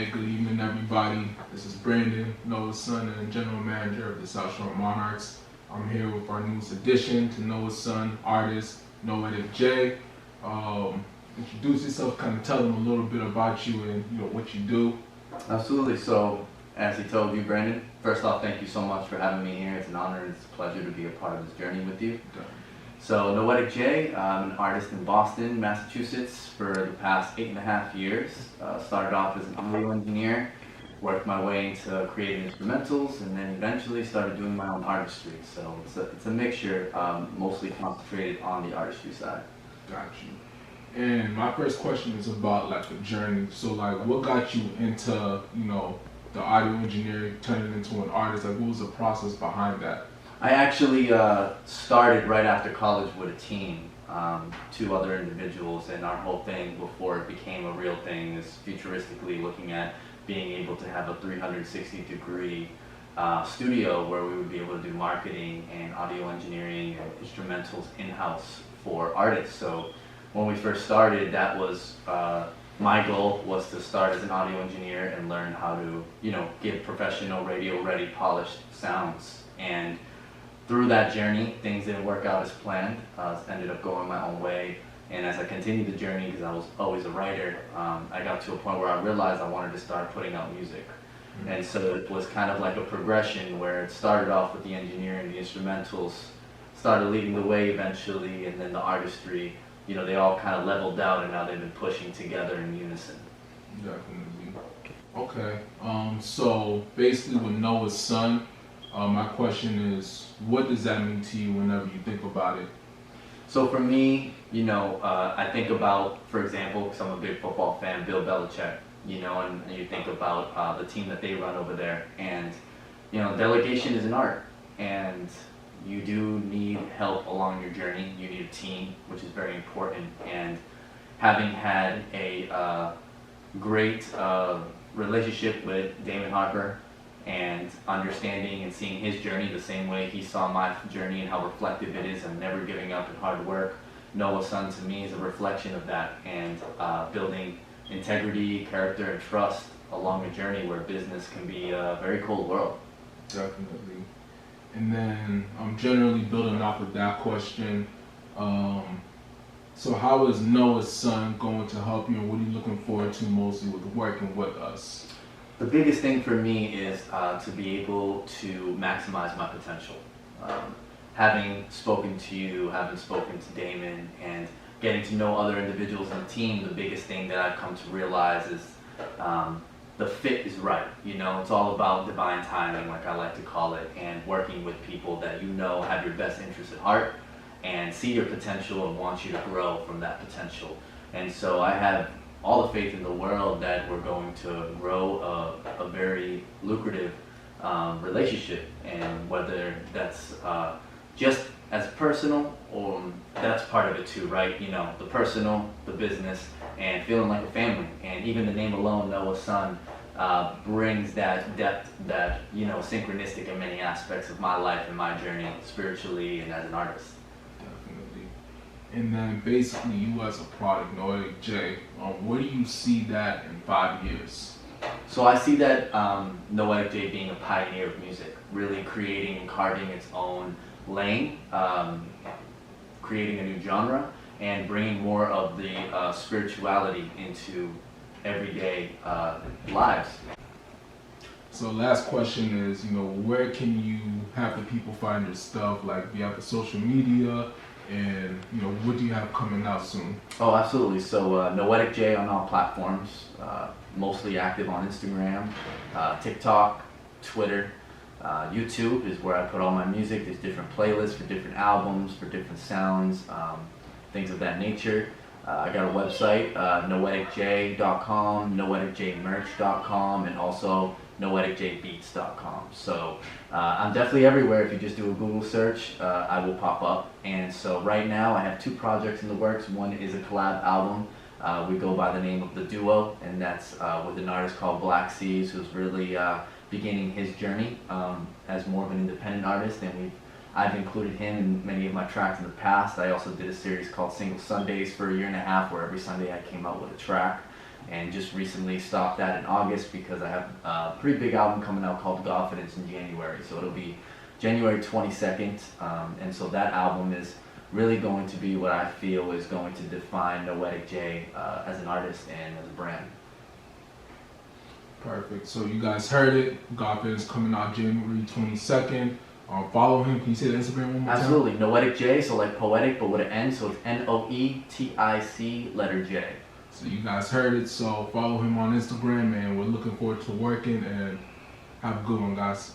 Hey, good evening, everybody. This is Brandon, Noah's son and general manager of the South Shore Monarchs. I'm here with our newest addition to Noah's son, artist Noetic J. Introduce yourself, kind of tell them a little bit about you and what you do. Absolutely. So, as he told you, Brandon, first off, thank you so much for having me here. It's an honor and it's a pleasure to be a part of this journey with you. So, Noetic J, I'm an artist in Boston, Massachusetts for the past 8.5 years. Started off as an audio engineer, worked my way into creating instrumentals, and then eventually started doing my own artistry. So, it's a mixture, mostly concentrated on the artistry side. Got you. And my first question is about like the journey. So like what got you into, the audio engineering, turning into an artist? Like what was the process behind that? I actually started right after college with a team, 2 other individuals, and our whole thing before it became a real thing is futuristically looking at being able to have a 360-degree studio where we would be able to do marketing and audio engineering and instrumentals in-house for artists. So when we first started, that was my goal was to start as an audio engineer and learn how to, give professional radio-ready polished sounds. And through that journey, things didn't work out as planned. Ended up going my own way. And as I continued the journey, because I was always a writer, I got to a point where I realized I wanted to start putting out music. And so it was kind of like a progression where it started off with the engineering, the instrumentals, started leading the way eventually, and then the artistry. They all kind of leveled out, and now they've been pushing together in unison. Definitely. Okay. So basically, with Noah's son, my question is, what does that mean to you whenever you think about it? So for me, I think about, for example, because I'm a big football fan, Bill Belichick. And you think about the team that they run over there, and delegation is an art, and you do need help along your journey. You need a team, which is very important. And having had a great relationship with Damon Harper and understanding and seeing his journey the same way he saw my journey and how reflective it is and never giving up and hard work, Noah's son to me is a reflection of that, and building integrity, character, and trust along a journey where business can be a very cold world. Definitely. And then I'm generally building off of that question. So how is Noah's son going to help you, and what are you looking forward to mostly with working with us? The biggest thing for me is to be able to maximize my potential. Having spoken to you, having spoken to Damon, and getting to know other individuals in the team, the biggest thing that I've come to realize is the fit is right. It's all about divine timing, like I like to call it, and working with people that have your best interests at heart and see your potential and want you to grow from that potential. And so I have all the faith in the world that we're going to grow a very lucrative relationship, and whether that's just as personal, or that's part of it too, right? The personal, the business, and feeling like a family. And even the name alone, Noah's son, brings that depth, that synchronistic in many aspects of my life and my journey, spiritually and as an artist. Definitely. And then basically, you as a product, Noetic J, where do you see that in 5 years? So I see that Noetic J being a pioneer of music, really creating and carving its own lane, creating a new genre, and bringing more of the spirituality into everyday lives. So last question is, where can you have the people find your stuff? Like, do you have the social media, and what do you have coming out soon? Oh, absolutely. So Noetic J on all platforms, mostly active on Instagram, TikTok, Twitter. YouTube is where I put all my music. There's different playlists for different albums, for different sounds, things of that nature. I got a website, noeticj.com, noeticjmerch.com, and also noeticjbeats.com. So I'm definitely everywhere. If you just do a Google search, I will pop up. And so right now I have 2 projects in the works. One is a collab album. We go by the name of The Duo, and that's with an artist called Black Seas, who's really beginning his journey as more of an independent artist, and I've included him in many of my tracks in the past. I also did a series called Single Sundays for a 1.5 years, where every Sunday I came out with a track. and just recently stopped that in August because I have a pretty big album coming out called Confidence in January. So it'll be January 22nd, and so that album is really going to be what I feel is going to define Noetic J as an artist and as a brand. Perfect. So you guys heard it. Confidence coming out January 22nd. Follow him. Can you say the Instagram one more time? Absolutely. Noetic J, so like poetic, but with an N, so it's Noetic letter J. So you guys heard it. So follow him on Instagram, and we're looking forward to working, and have a good one, guys.